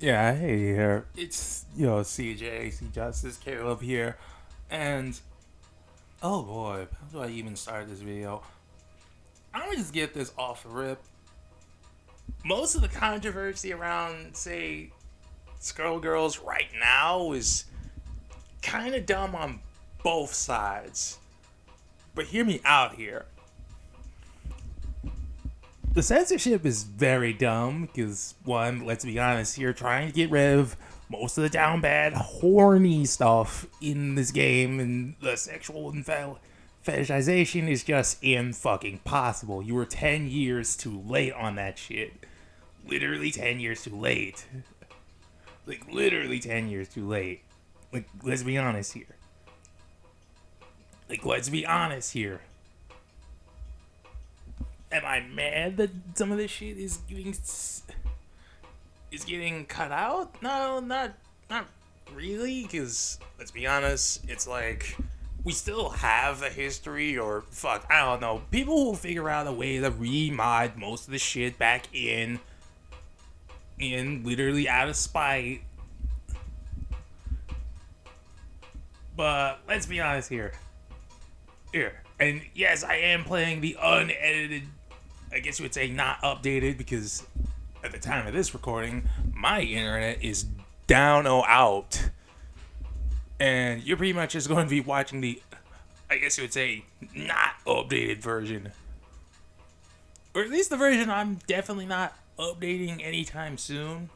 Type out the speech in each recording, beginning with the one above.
Yeah, hey here. It's C.Justice Caleb here. And oh boy, how do I even start this video? I'm gonna just get this off the rip. Most of the controversy around, say, skullgirls right now is kind of dumb on both sides. But hear me out here. The censorship is very dumb because, one, let's be honest, you're trying to get rid of most of the down bad, horny stuff in this game, and the sexual fetishization is just fucking possible. You were 10 years too late on that shit. Literally 10 years too late. Like, literally 10 years too late. Like, let's be honest here. Let's be honest here. Am I mad that some of this shit is getting cut out? No, not really. Because let's be honest, it's like we still have a history, or fuck, I don't know. People will figure out a way to remod most of the shit back in literally out of spite. But let's be honest here. And yes, I am playing the unedited. I guess you would say not updated because at the time of this recording, my internet is down or out. And you're pretty much just going to be watching the, I guess you would say, not updated version. Or at least the version I'm definitely not updating anytime soon.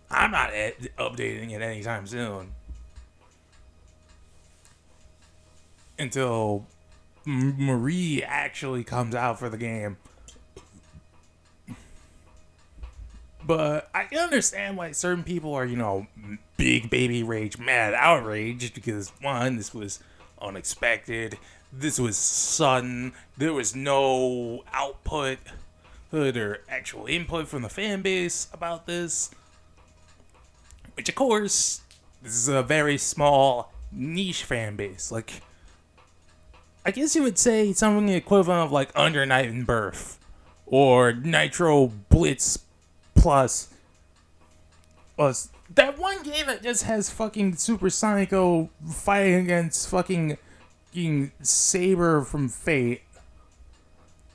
I'm not updating it anytime soon. Until Marie actually comes out for the game. But I can understand why certain people are, big baby rage, mad outraged because, one, this was unexpected. This was sudden. There was no output or actual input from the fan base about this. Which, of course, this is a very small niche fan base. Like, I guess you would say something equivalent of like Under Night and Birth or Nitro Blitz plus that one game that just has fucking Super Sonico fighting against fucking Saber from Fate.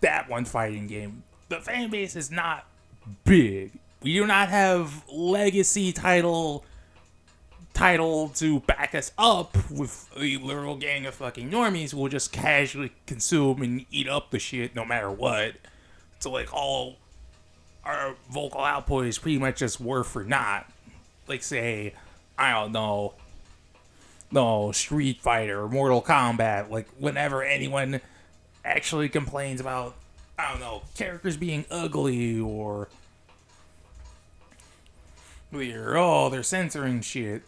That one fighting game. The fan base is not big. We do not have legacy title to back us up with a literal gang of fucking normies who will just casually consume and eat up the shit no matter what. So like all our vocal output is pretty much just worth for not. Like say, I don't know, no Street Fighter or Mortal Kombat. Like whenever anyone actually complains about, I don't know, characters being ugly or they're censoring shit.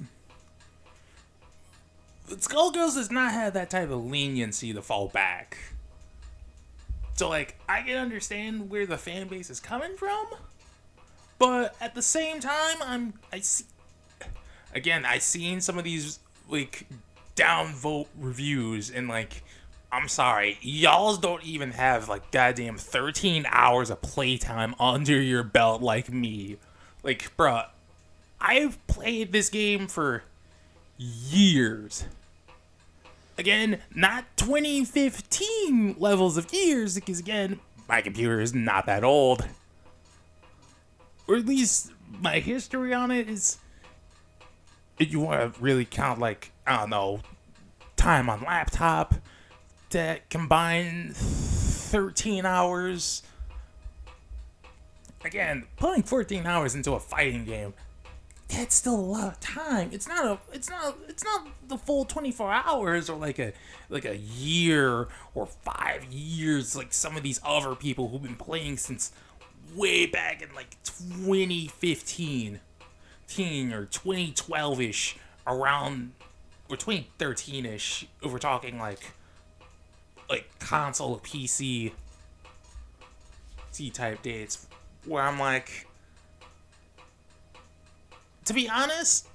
But Skullgirls does not have that type of leniency to fall back. So like I can understand where the fan base is coming from, but at the same time I seen some of these like downvote reviews and like I'm sorry, y'all don't even have like goddamn 13 hours of playtime under your belt like me. Like, bruh, I've played this game for years. Again, not 2015 levels of years, because again, my computer is not that old. Or at least my history on it is. If you want to really count, like, I don't know, time on laptop, to combine 13 hours. Again, putting 14 hours into a fighting game, that's still a lot of time. It's not the full 24 hours or like a year or 5 years like some of these other people who've been playing since way back in like 2015 or 2012ish, around, or 2013ish if we're talking like console PC type dates, where I'm like, to be honest,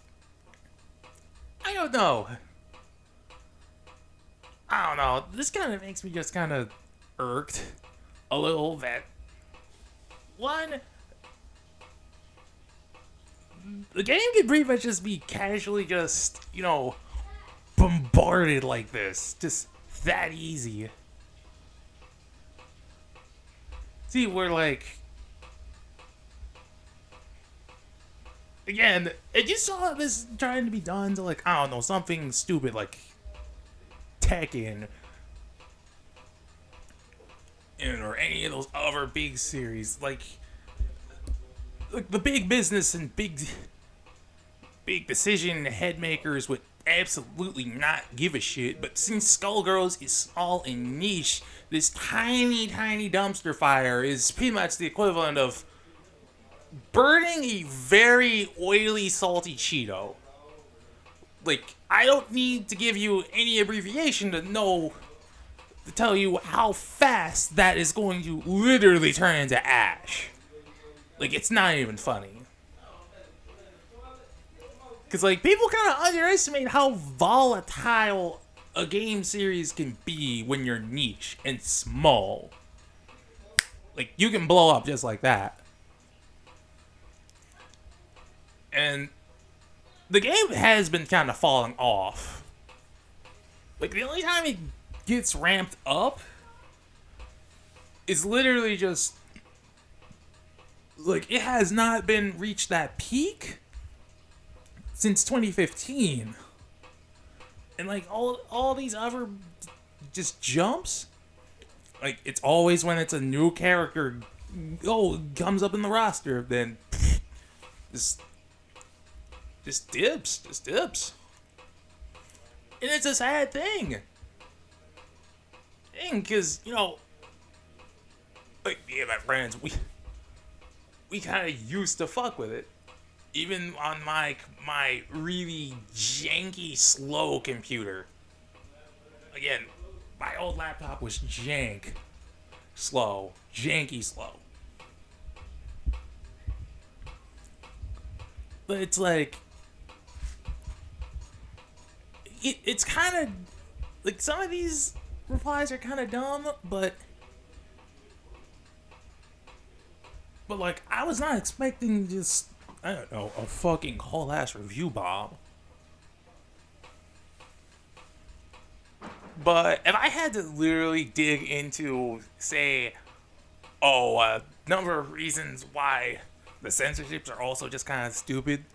I don't know. I don't know. This kind of makes me just kind of irked a little that, one, the game can pretty much just be casually just, bombarded like this. Just that easy. See, we're like, again, and you saw this trying to be done to, like, I don't know, something stupid like Tekken, or any of those other big series, like the big business and big decision head makers would absolutely not give a shit. But since Skullgirls is small and niche, this tiny dumpster fire is pretty much the equivalent of burning a very oily, salty Cheeto. Like, I don't need to give you any abbreviation to tell you how fast that is going to literally turn into ash. Like, it's not even funny. Because, like, people kind of underestimate how volatile a game series can be when you're niche and small. Like, you can blow up just like that. And the game has been kind of falling off. Like, the only time it gets ramped up is literally just, like, it has not been reached that peak since 2015. And, like, all these other just jumps, like, it's always when it's a new character comes up in the roster, then just dips. And it's a sad thing. Because, like, me and my friends, we kind of used to fuck with it. Even on my really janky, slow computer. Again, my old laptop was janky slow. But it's like, it's kind of, like, some of these replies are kind of dumb, but like, I was not expecting just, I don't know, a fucking whole ass review bomb. But if I had to literally dig into, say, a number of reasons why the censorships are also just kind of stupid,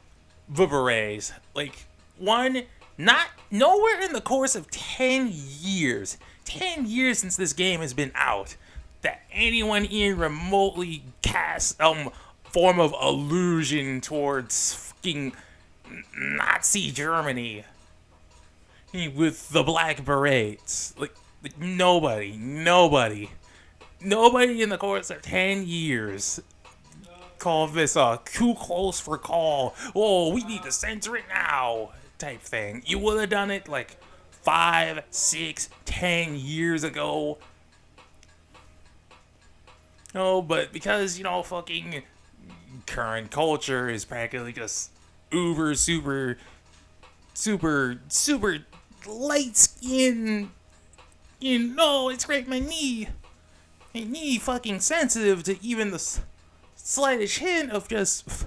the berets. Like, one, nowhere in the course of 10 years since this game has been out, that anyone even remotely cast some form of allusion towards fucking Nazi Germany with the Black Berets. Like nobody in the course of 10 years called this too close for call. Oh, we need to censor it now type thing. You would have done it like 5, 6, 10 years ago. No, but because, fucking current culture is practically just uber, super light skin. It's right, my knee fucking sensitive to even the slightest hint of just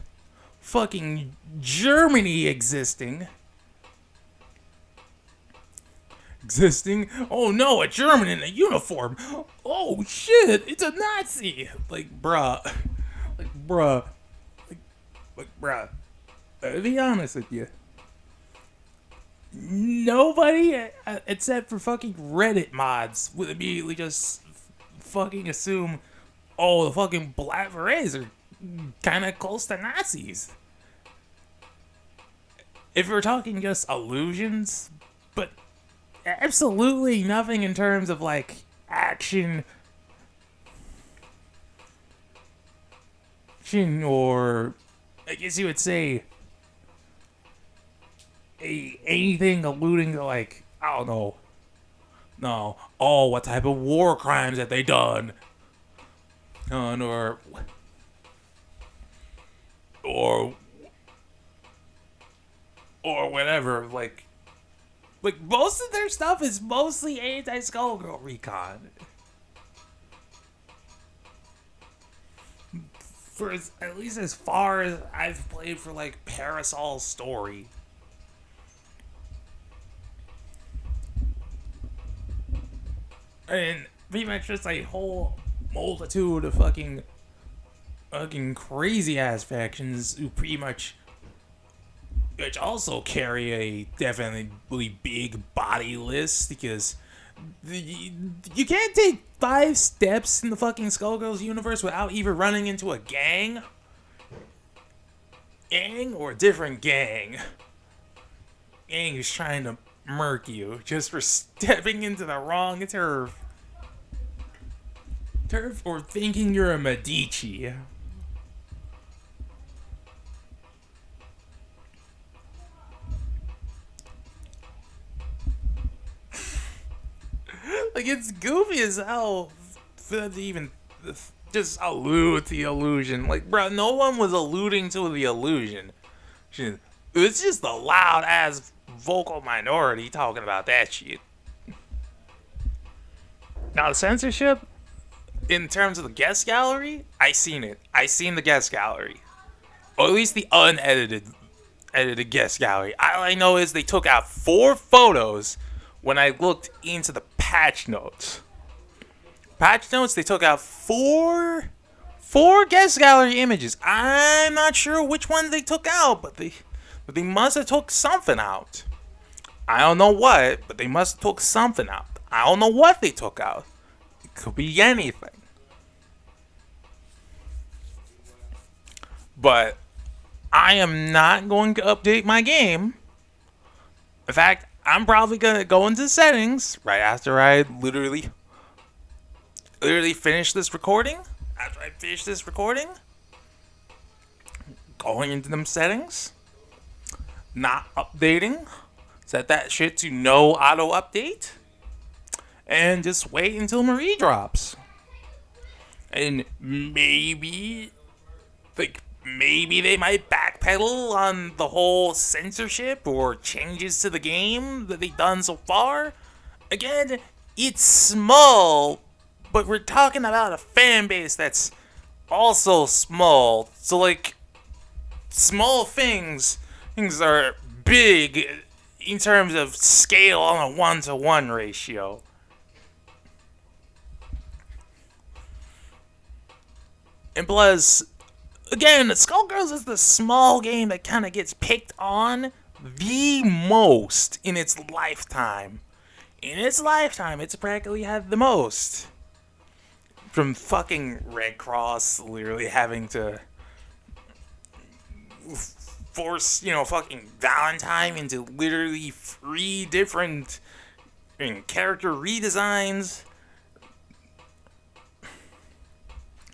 fucking Germany existing. Oh no, a German in a uniform. Oh shit, it's a Nazi. Like bruh. To be honest with you, nobody except for fucking Reddit mods would immediately just fucking assume, the fucking Black Berets are kind of close to Nazis. If we're talking just allusions, but absolutely nothing in terms of, like, action or, I guess you would say, anything alluding to, like, I don't know. No. What type of war crimes have they done? Or whatever. Like, most of their stuff is mostly anti-Skullgirl recon. at least as far as I've played for like Parasol's story. And pretty much just a whole multitude of fucking crazy ass factions who pretty much, which also carry a definitely big body list, because you can't take 5 steps in the fucking Skullgirls universe without either running into a gang or a different gang who's trying to murk you just for stepping into the wrong turf or thinking you're a Medici. Like, it's goofy as hell for them to even just allude to the illusion. Like, bro, no one was alluding to the illusion. It's just a loud ass vocal minority talking about that shit. Now, the censorship, in terms of the guest gallery, I seen it. I seen the guest gallery. Or at least the unedited guest gallery. All I know is they took out 4 photos when I looked into the patch notes. They took out 4 guest gallery images. I'm not sure which ones they took out, but they must have took something out. I don't know what, but they must have took something out. I don't know what they took out. It could be anything. But I am not going to update my game. In fact, I'm probably going to go into settings right after I literally finish this recording. After I finish this recording, going into them settings, not updating, set that shit to no auto update, and just wait until Marie drops. And maybe they might backpedal on the whole censorship or changes to the game that they've done so far. Again, it's small, but we're talking about a fan base that's also small. So, like, small things are big in terms of scale on a 1-to-1 ratio. And plus, again, Skullgirls is the small game that kind of gets picked on the most in its lifetime. In its lifetime, it's practically had the most. From fucking Red Cross literally having to force, fucking Valentine into literally 3 different character redesigns.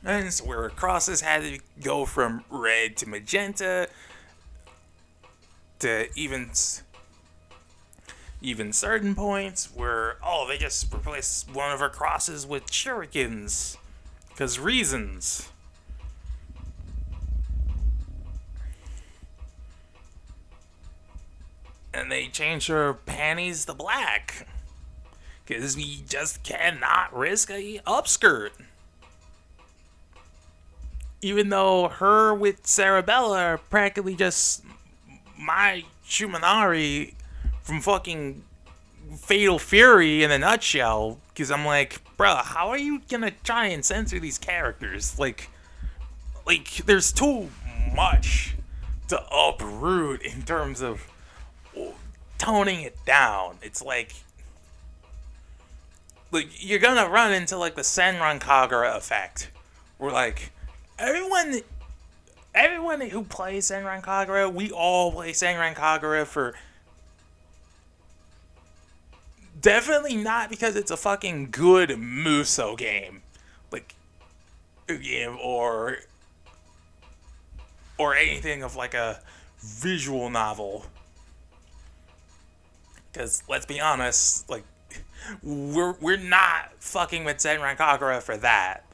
And so where crosses had to go from red to magenta to even certain points where, they just replaced one of her crosses with shurikens. 'Cause reasons. And they changed her panties to black. 'Cause we just cannot risk a upskirt. Even though her with Sarabella are practically just my Shumanari from fucking Fatal Fury in a nutshell. Because I'm like, bruh, how are you gonna try and censor these characters? Like, there's too much to uproot in terms of toning it down. It's like you're gonna run into like the Senran Kagura effect. Where like, everyone who plays Senran Kagura, we all play Senran Kagura for definitely not because it's a fucking good Muso game, or anything of like a visual novel. Because let's be honest, like we're not fucking with Senran Kagura for that.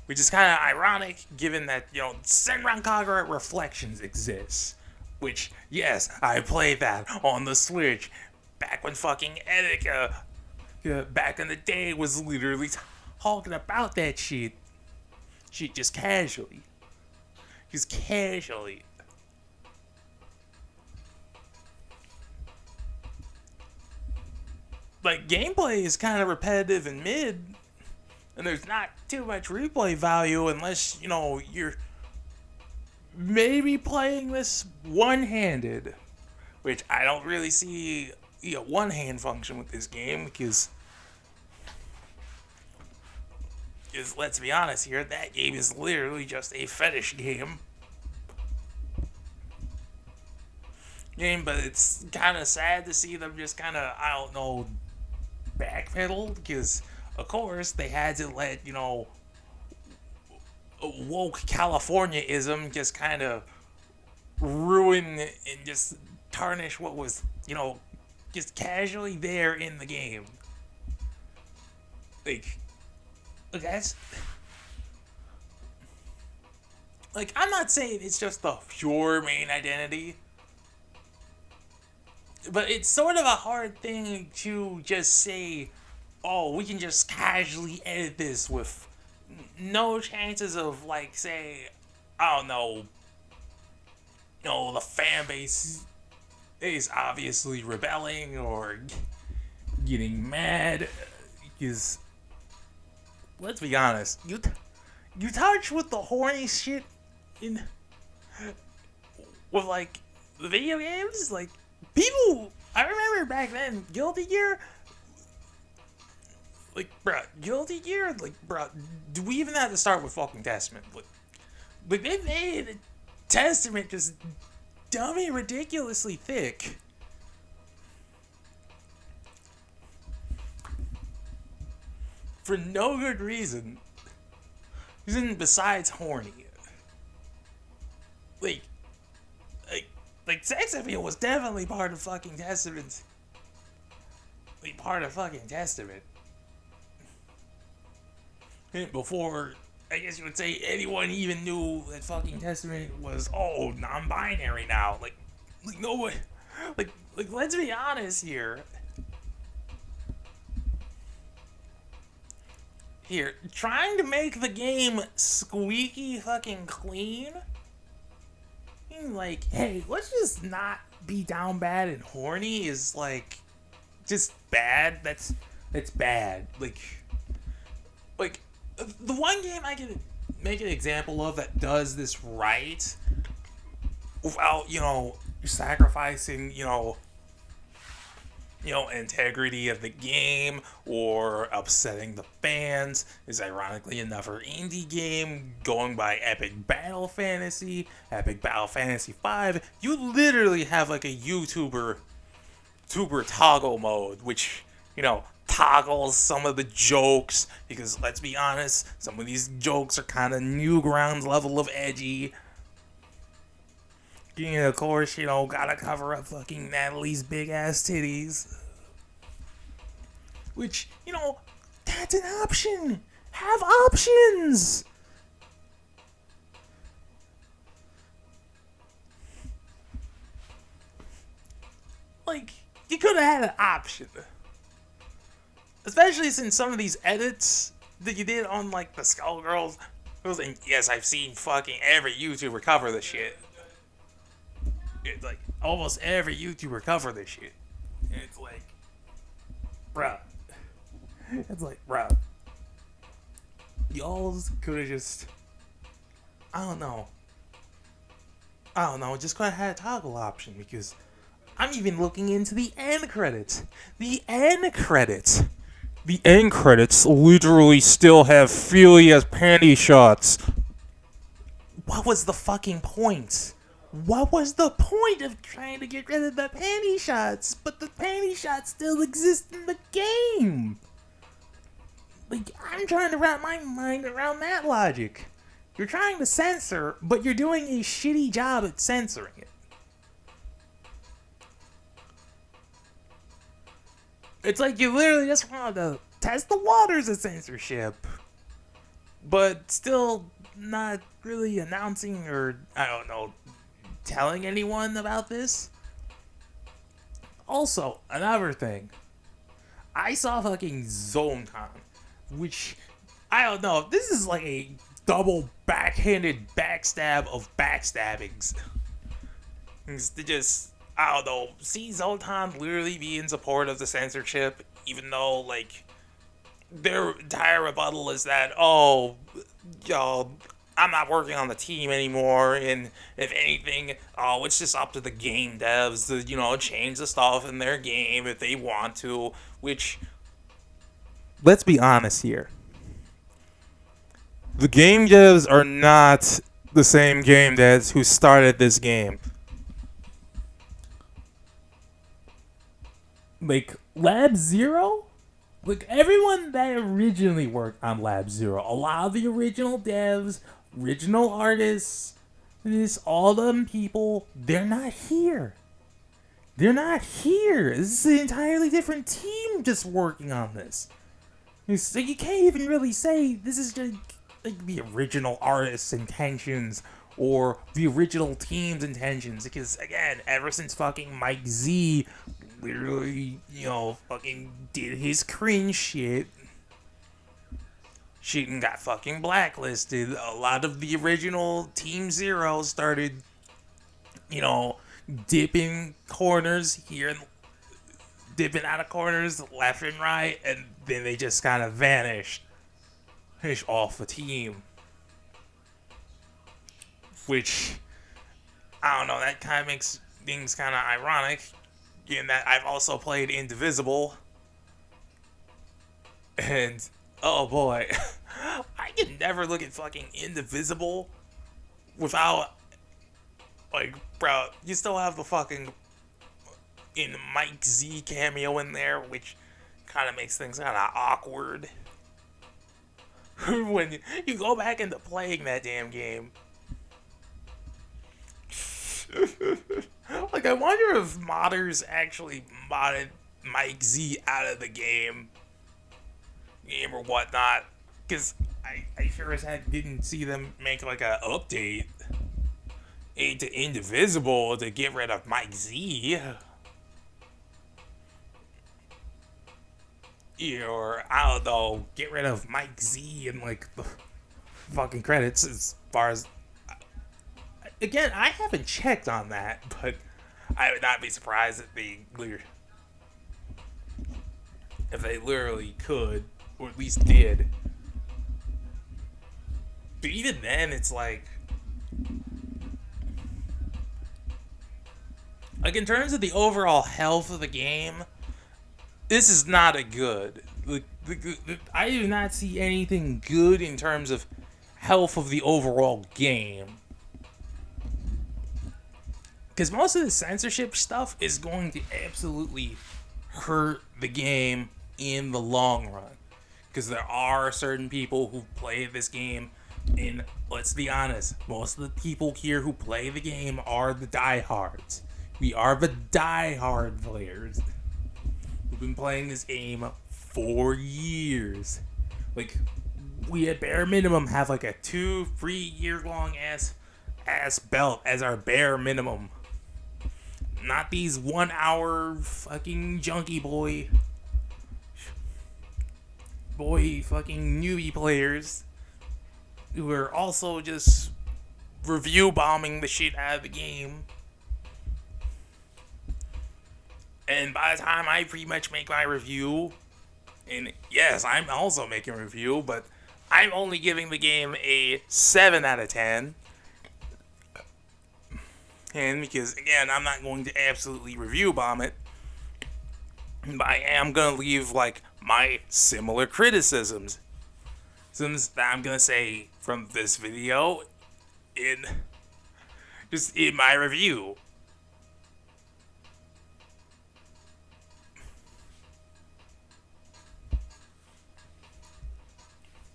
Which is kind of ironic, given that, Senran Kagura Reflections exists. Which, yes, I played that on the Switch back when fucking Etika, back in the day, was literally talking about that shit. shit just casually. Just casually. Like, gameplay is kind of repetitive and mid, and there's not too much replay value unless, you know, you're maybe playing this one-handed, which I don't really see a one-hand function with this game because let's be honest here, that game is literally just a fetish game, but it's kind of sad to see them just kind of, I don't know, backpedal, because of course they had to let, you know, woke Californiaism just kind of ruin and just tarnish what was, you know, just casually there in the game. Like, that's, like, I'm not saying it's just the pure main identity, but it's sort of a hard thing to just say, oh, we can just casually edit this with no chances of, like, say, I don't know, you know, the fan base is obviously rebelling or getting mad, because, let's be honest, you touch with the horny shit in, with, like, the video games, like, people, I remember back then, Guilty Gear, like, bruh, Guilty Gear, like, bruh, do we even have to start with fucking Testament? Like they made a Testament just dummy ridiculously thick. For no good reason. Besides horny. Like sex appeal was definitely part of fucking Testament. Like, part of fucking Testament. Before, I guess you would say, anyone even knew that fucking Testament was, oh, non-binary now. Like no way. Like, let's be honest here. Here, trying to make the game squeaky fucking clean. Like, hey, let's just not be down bad and horny is, like, just bad. That's bad. Like, the one game I can make an example of that does this right without, you know, sacrificing, you know, integrity of the game or upsetting the fans is, ironically enough, an indie game going by Epic Battle Fantasy 5. You literally have like a YouTuber toggle mode, which, you know, toggles some of the jokes, because let's be honest, some of these jokes are kind of Newgrounds level of edgy. You know, of course, you know, gotta cover up fucking Natalie's big ass titties. Which, you know, that's an option. Have options. Like, you could have had an option. Especially since some of these edits that you did on, like, the Skullgirls, and yes, I've seen fucking every YouTuber cover this shit. It's like, almost every YouTuber cover this shit. And it's like, bruh. It's like, bruh. Y'all could have just, I don't know, just could have had a toggle option, because I'm even looking into the end credits. The end credits literally still have Felia's panty shots. What was the fucking point? What was the point of trying to get rid of the panty shots? But the panty shots still exist in the game. Like, I'm trying to wrap my mind around that logic. You're trying to censor, but you're doing a shitty job at censoring it. It's like you literally just wanted to test the waters of censorship, but still not really announcing or, I don't know, telling anyone about this. Also, another thing. I saw fucking ZoneCon, which, I don't know, this is like a double backhanded backstab of backstabbings. It's just, I don't know, see Zoltan literally be in support of the censorship, even though, like, their entire rebuttal is that, oh, y'all, I'm not working on the team anymore, and if anything, oh, it's just up to the game devs to, change the stuff in their game if they want to, which, let's be honest here. The game devs are not the same game devs who started this game. Like, Lab Zero? Like, everyone that originally worked on Lab Zero, a lot of the original devs, original artists, all them people, they're not here. They're not here. This is an entirely different team just working on this. So you can't even really say this is just like the original artist's intentions or the original team's intentions, because again, ever since fucking Mike Z literally, fucking did his cringe shit and got fucking blacklisted, a lot of the original Team Zero started, dipping corners here and dipping out of corners left and right, and then they just kind of vanished off the team. Which, I don't know, that kind of makes things kind of ironic, in that I've also played Indivisible, and oh boy, I can never look at fucking Indivisible without, like, bro, you still have the fucking Mike Z cameo in there, which kind of makes things kind of awkward. When you go back into playing that damn game. Like, I wonder if modders actually modded Mike Z out of the game or whatnot, because I sure as heck didn't see them make like a update to Indivisible to get rid of Mike Z. Or, I don't know, get rid of Mike Z and like the fucking credits. As far as, again, I haven't checked on that, but I would not be surprised if they literally could, or at least did. But even then, it's like in terms of the overall health of the game, this is not a good. I do not see anything good in terms of health of the overall game. Because most of the censorship stuff is going to absolutely hurt the game in the long run. Because there are certain people who play this game, and let's be honest, most of the people here who play the game are the diehards. We are the diehard players. We've been playing this game for years. Like, we at bare minimum have like a 2-3 year long ass belt as our bare minimum. Not these 1 hour fucking junkie boy fucking newbie players who are also just review bombing the shit out of the game. And by the time I pretty much make my review, and yes, I'm also making a review, but I'm only giving the game a 7 out of 10. And because, again, I'm not going to absolutely review bomb it, but I am going to leave, like, my similar criticisms that I'm going to say from this video in my review.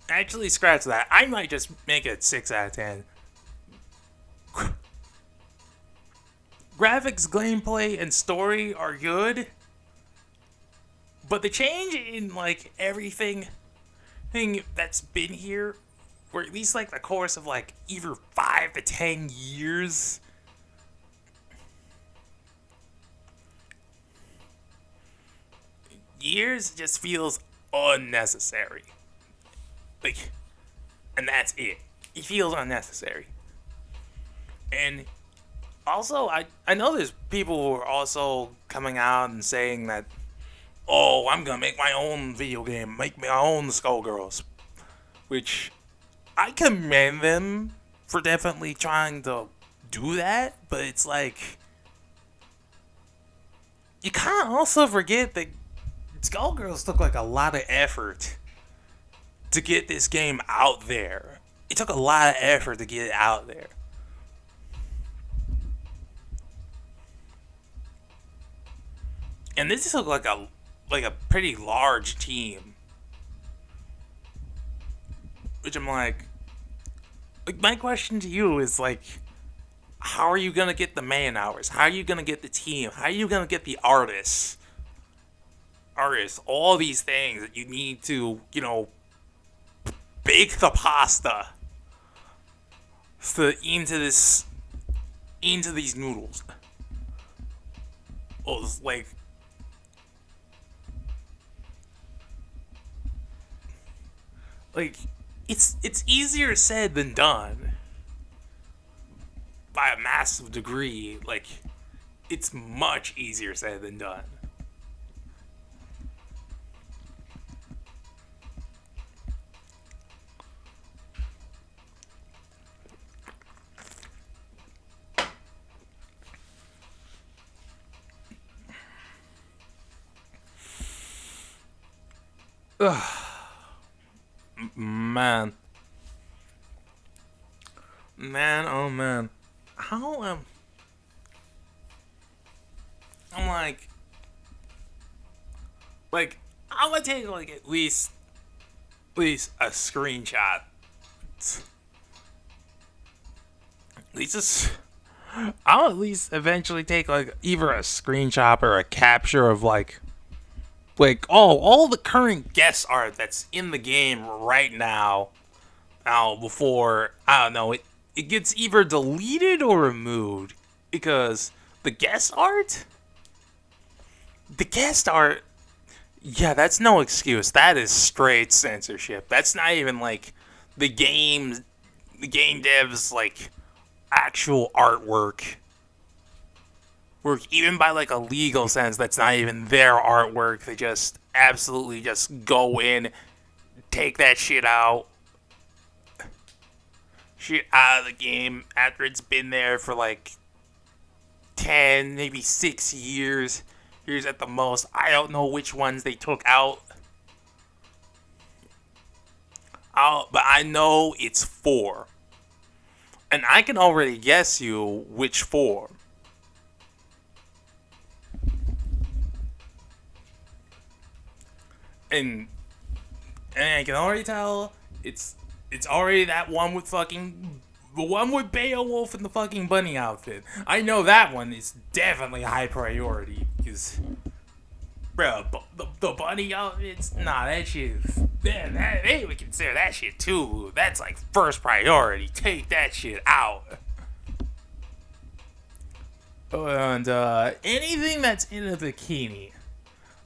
Actually, scratch that. I might just make it 6 out of 10. Graphics, gameplay, and story are good, but the change in, like, everything that's been here, or at least, like, the course of, like, either 5 to 10 years, just feels unnecessary. Like, and that's it. He feels unnecessary. And also, I know there's people who are also coming out and saying that, oh, I'm gonna make my own video game, make my own skullgirls. Which I commend them for definitely trying to do that, but it's like, you kind of also forget that Skullgirls took like a lot of effort to get this game out there. It took a lot of effort to get it out there. And this took like a pretty large team. Which I'm like my question to you is like, how are you gonna get the man hours? How are you gonna get the team? How are you gonna get the artists? All these things that you need to, bake the pasta into these noodles. Oh, it's like it's easier said than done by a massive degree. Like, it's much easier said than done. Ugh. Man. Man, oh man. How I'm I'm gonna take like at least a screenshot. At least just I'll at least eventually take like either a screenshot or a capture of like all the current guest art that's in the game right now. Now before, I don't know, it gets either deleted or removed, because the guest art the guest art yeah, that's no excuse. That is straight censorship. That's not even like the game the game devs like actual artwork. Work even by like a legal sense, that's not even their artwork. They just absolutely just go in, take that shit out of the game after it's been there for like 10, maybe 6 years. Years at the most. I don't know which ones they took out. But I know it's 4. And I can already guess you which 4. And I can already tell it's already that one with fucking the one with Beowulf in the fucking bunny outfit. I know that one is definitely high priority because, bro, the bunny outfits, nah, that shit is, man, they would consider that shit too. That's like first priority. Take that shit out. And anything that's in a bikini,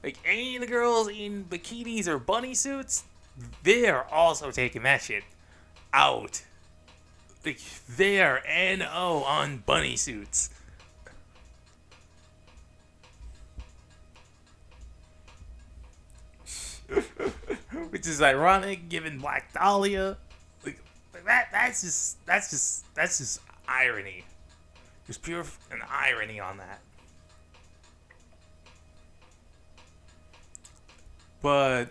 like any of the girls in bikinis or bunny suits, they're also taking that shit out. Like, they are NO on bunny suits. Which is ironic given Black Dahlia. Like that's just irony. There's pure an irony on that. But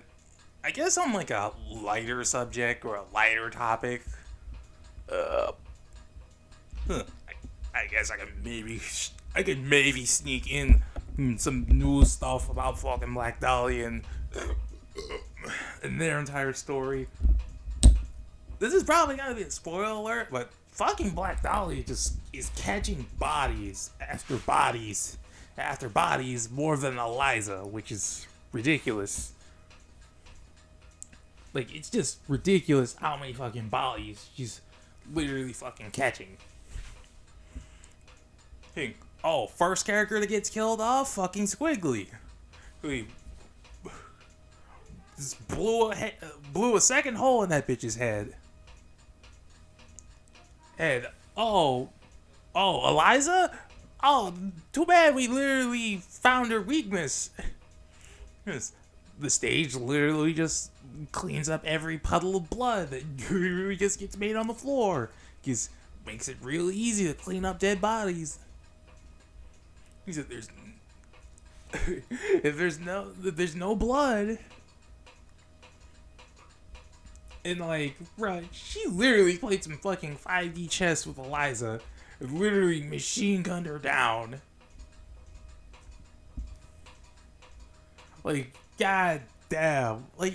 I guess on like a lighter subject or a lighter topic, uh, I guess I could maybe sneak in some news stuff about fucking Black Dahlia and their entire story. This is probably gonna be a spoiler alert, but fucking Black Dahlia just is catching bodies after bodies more than Eliza, which is ridiculous. Like, it's just ridiculous how many fucking bodies she's literally fucking catching. Think, oh, first character that gets killed off, fucking Squiggly. Who just blew a second hole in that bitch's head. And Eliza? Oh, too bad we literally found her weakness. Yes, the stage literally just cleans up every puddle of blood that just gets made on the floor. Just makes it really easy to clean up dead bodies. He said, "There's if there's no blood." And like, bro, she literally played some fucking 5D chess with Eliza. And literally machine gunned her down. Like, god damn. Like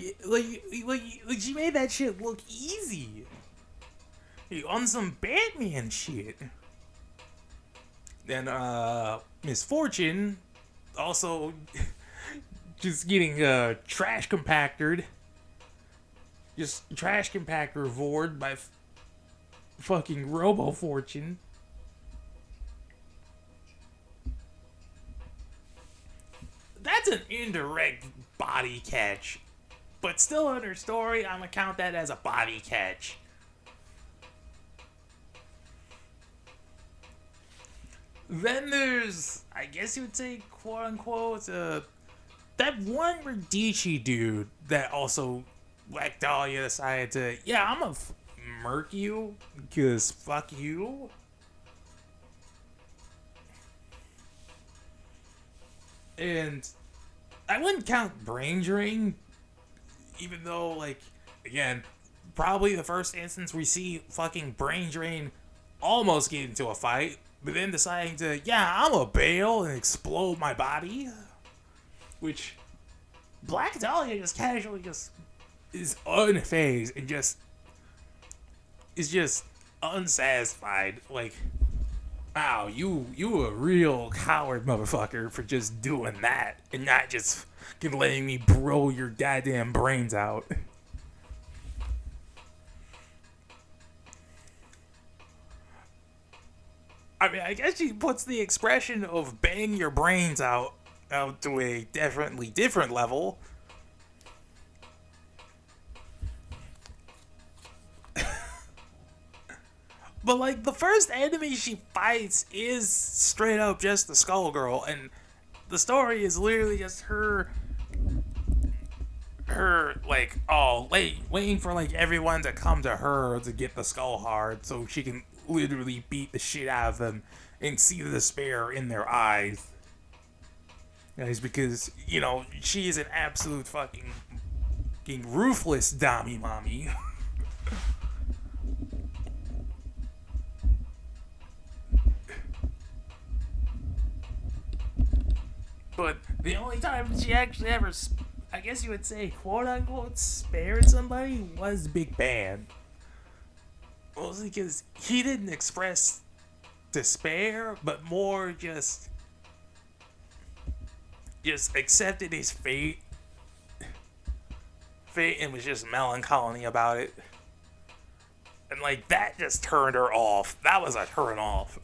she made that shit look easy. Like, on some Batman shit. Then Miss Fortune also just getting trash compactored. Just trash compactor vored by fucking Robo Fortune. That's an indirect body catch. But still in her story, I'm gonna count that as a body catch. Then there's, I guess you would say, quote unquote, that one Radici dude that also, like Dahlia, decided to, yeah, I'm gonna murk you, because fuck you. And I wouldn't count brain drain, even though, like, again, probably the first instance we see fucking brain drain almost get into a fight, but then deciding to, yeah, I'm a bail and explode my body. Which Black Dahlia just casually just is unfazed and just is just unsatisfied. Like, wow, you a real coward motherfucker for just doing that and not just letting me blow your goddamn brains out. I mean, I guess she puts the expression of bang your brains out to a definitely different level. But, like, the first enemy she fights is straight up just the Skullgirl, and the story is literally just her, like, waiting for, like, everyone to come to her to get the Skull Hard so she can literally beat the shit out of them and see the despair in their eyes. Guys, because, you know, she is an absolute fucking ruthless Dami mommy. But the only time she actually ever, I guess you would say, quote unquote, spared somebody was Big Bang. Mostly because he didn't express despair, but more just accepted his fate and was just melancholy about it. And like that just turned her off. That was a turn off.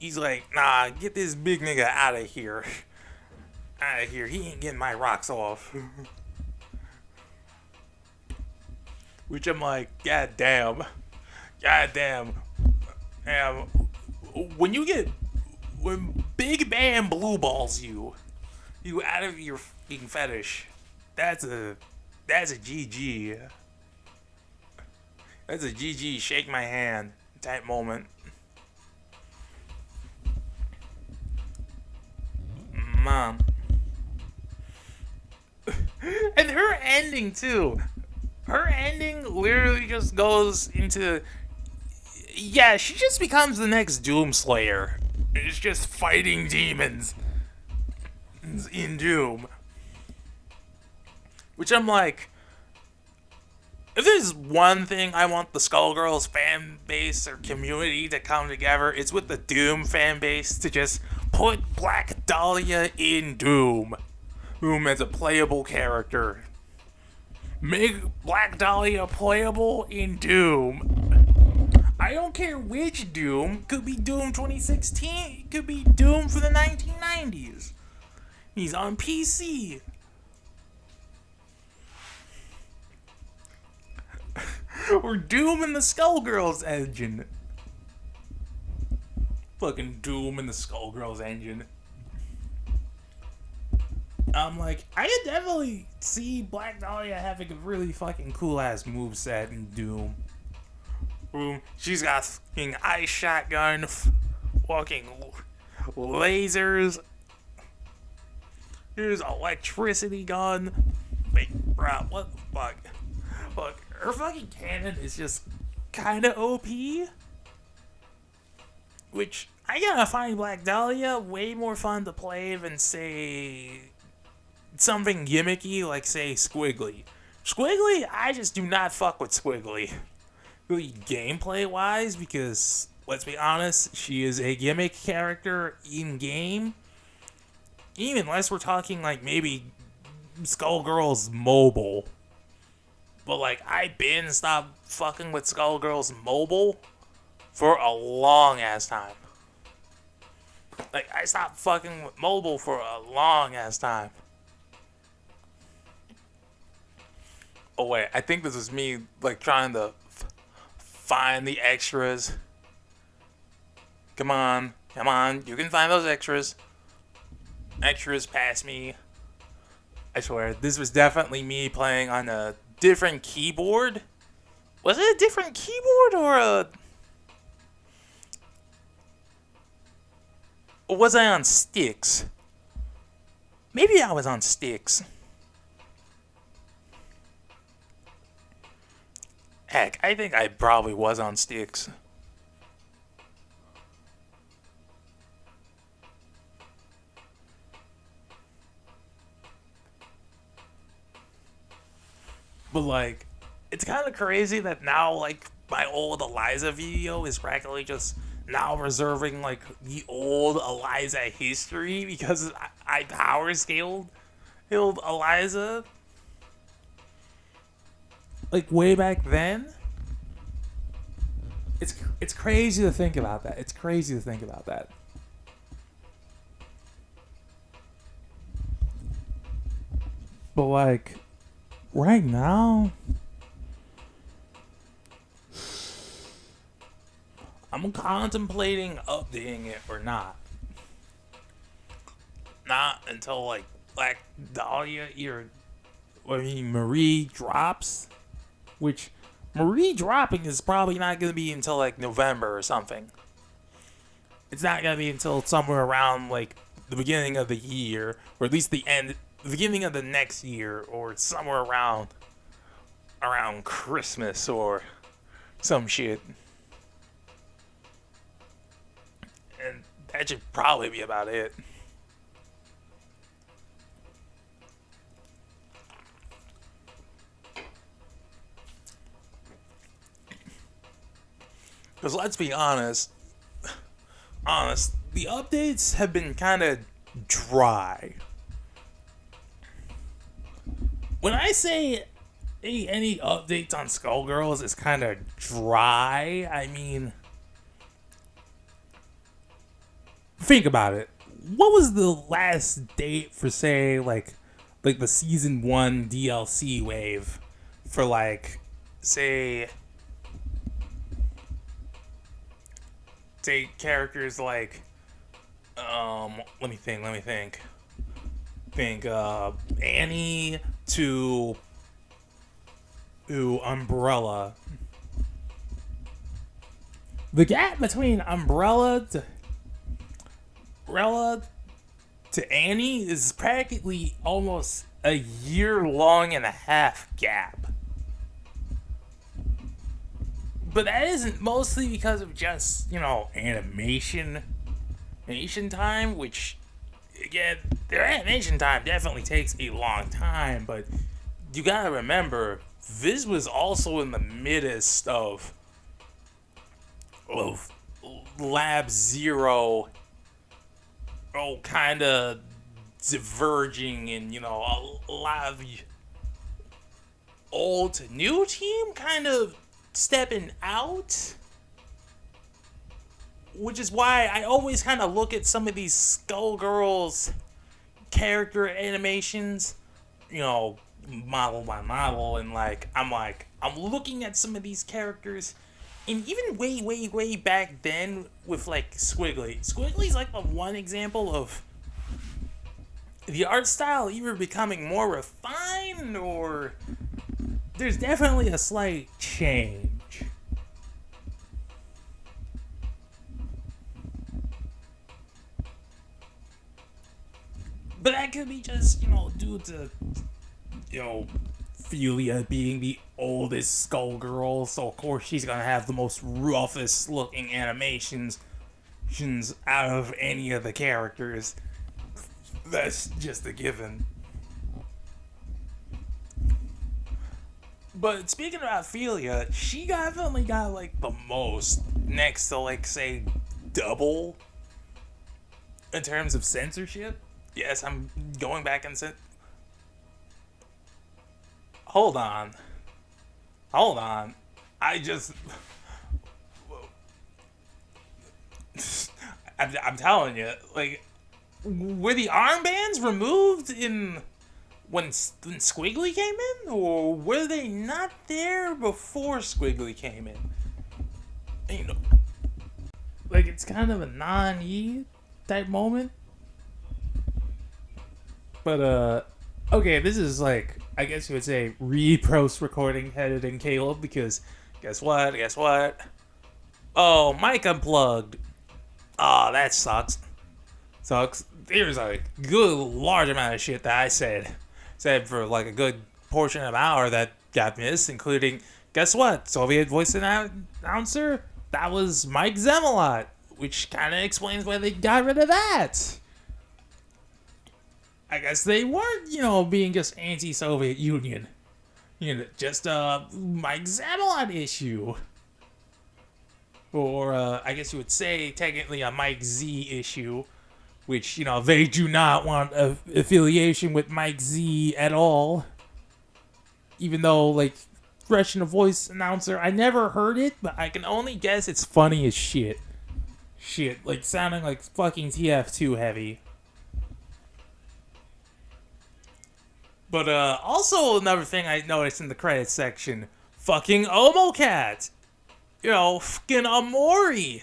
He's like, nah, get this big nigga out of here. Out of here. He ain't getting my rocks off. Which I'm like, god damn. God damn. When Big Bam blue balls you out of your fucking fetish, that's a GG. That's a GG, shake my hand type moment. Mom. And her ending too. Her ending literally just goes into, yeah, she just becomes the next Doomslayer. It's just fighting demons in Doom. Which I'm like, if there's one thing I want the Skullgirls fan base or community to come together, it's with the Doom fan base to just put Black Dahlia in Doom. Doom as a playable character. Make Black Dahlia playable in Doom. I don't care which Doom. Could be Doom 2016. It could be Doom for the 1990s. He's on PC. Or Doom in the Skullgirls engine. Fucking Doom in the Skullgirls engine. I'm like, I could definitely see Black Dahlia having a really fucking cool ass moveset in Doom. Boom. She's got fucking ice shotgun, fucking lasers. Here's electricity gun. Wait, bro, what the fuck? Look, her fucking cannon is just kind of OP. Which, I gotta find Black Dahlia way more fun to play than, say, something gimmicky like, say, Squiggly. Squiggly, I just do not fuck with Squiggly. Really gameplay-wise, because, let's be honest, she is a gimmick character in-game. Even unless we're talking, like, maybe Skullgirls Mobile. But, like, I been stopped fucking with Skullgirls Mobile for a long-ass time. Like, I stopped fucking with Mobile for a long-ass time. Oh, wait, I think this was me, like, trying to find the extras. Come on, you can find those extras. Extras past me. I swear, this was definitely me playing on a different keyboard. Was it a different keyboard or was I on sticks? Maybe I was on sticks. Heck, I think I probably was on sticks. But, like, it's kind of crazy that now, like, my old Eliza video is practically just now reserving, like, the old Eliza history because I power scaled Eliza. Like, way back then. It's crazy to think about that. It's crazy to think about that. But, like, right now, I'm contemplating updating it or not. Not until, like, Black Dahlia Marie drops. Which, Marie dropping is probably not going to be until, like, November or something. It's not going to be until somewhere around, like, the beginning of the year. Or at least the beginning of the next year. Or somewhere around Christmas or some shit. And that should probably be about it. Because let's be honest, the updates have been kind of dry. When I say any updates on Skullgirls is kind of dry, I mean, think about it. What was the last date for, say, like the season 1 DLC wave for, like, say characters like let me think Annie to Umbrella. The gap between Umbrella to Annie is practically almost a year-long and a half gap. But that isn't mostly because of just, animation time, which, again, their animation time definitely takes a long time, but you gotta remember, this was also in the midst of Lab Zero, kind of diverging and, a lot of the old to new team kind of stepping out, which is why I always kind of look at some of these Skullgirls character animations, model by model, and I'm looking at some of these characters, and even way back then with like Squiggly's like the one example of the art style either becoming more refined or there's definitely a slight change. But that could be just, due to, Ophelia being the oldest Skullgirl, so of course she's gonna have the most roughest looking animations out of any of the characters. That's just a given. But speaking about Ophelia, she definitely got like the most next to like say double in terms of censorship. Yes, I'm going back and said, hold on. Hold on. I just. I'm telling you, like, were the armbands removed when Squiggly came in, or were they not there before Squiggly came in? Like it's kind of a non-E type moment. But okay, this is like I guess you would say re-post recording headed in Caleb because guess what? Guess what? Oh, mic unplugged. Oh, that sucks. Sucks. There's a good large amount of shit that I said for like a good portion of an hour that got missed, including guess what? Soviet voice announcer. That was Mike Zemelot, which kind of explains why they got rid of that. I guess they weren't, being just anti-Soviet Union. Just a Mike Zemelot issue. Or, I guess you would say, technically a Mike Z issue. Which, they do not want affiliation with Mike Z at all. Even though, like, Russian voice announcer, I never heard it, but I can only guess it's funny as shit. Shit, like, sounding like fucking TF2 heavy. But also another thing I noticed in the credits section, fucking Omocat, fucking Amori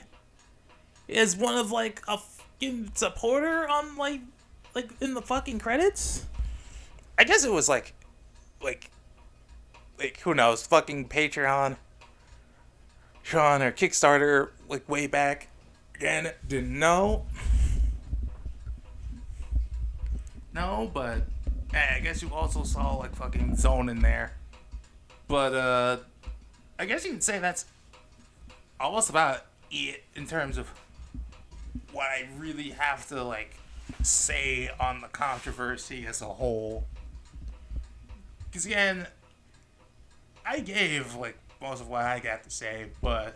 is one of like a fucking supporter on like in the fucking credits. I guess it was like who knows, fucking Patreon, Sean or Kickstarter like way back. Again, didn't know. No, but. I guess you also saw like fucking Zone in there. But I guess you could say that's almost about it in terms of what I really have to like say on the controversy as a whole. Because again, I gave like most of what I got to say, but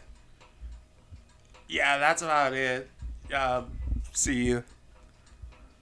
yeah, that's about it. See you.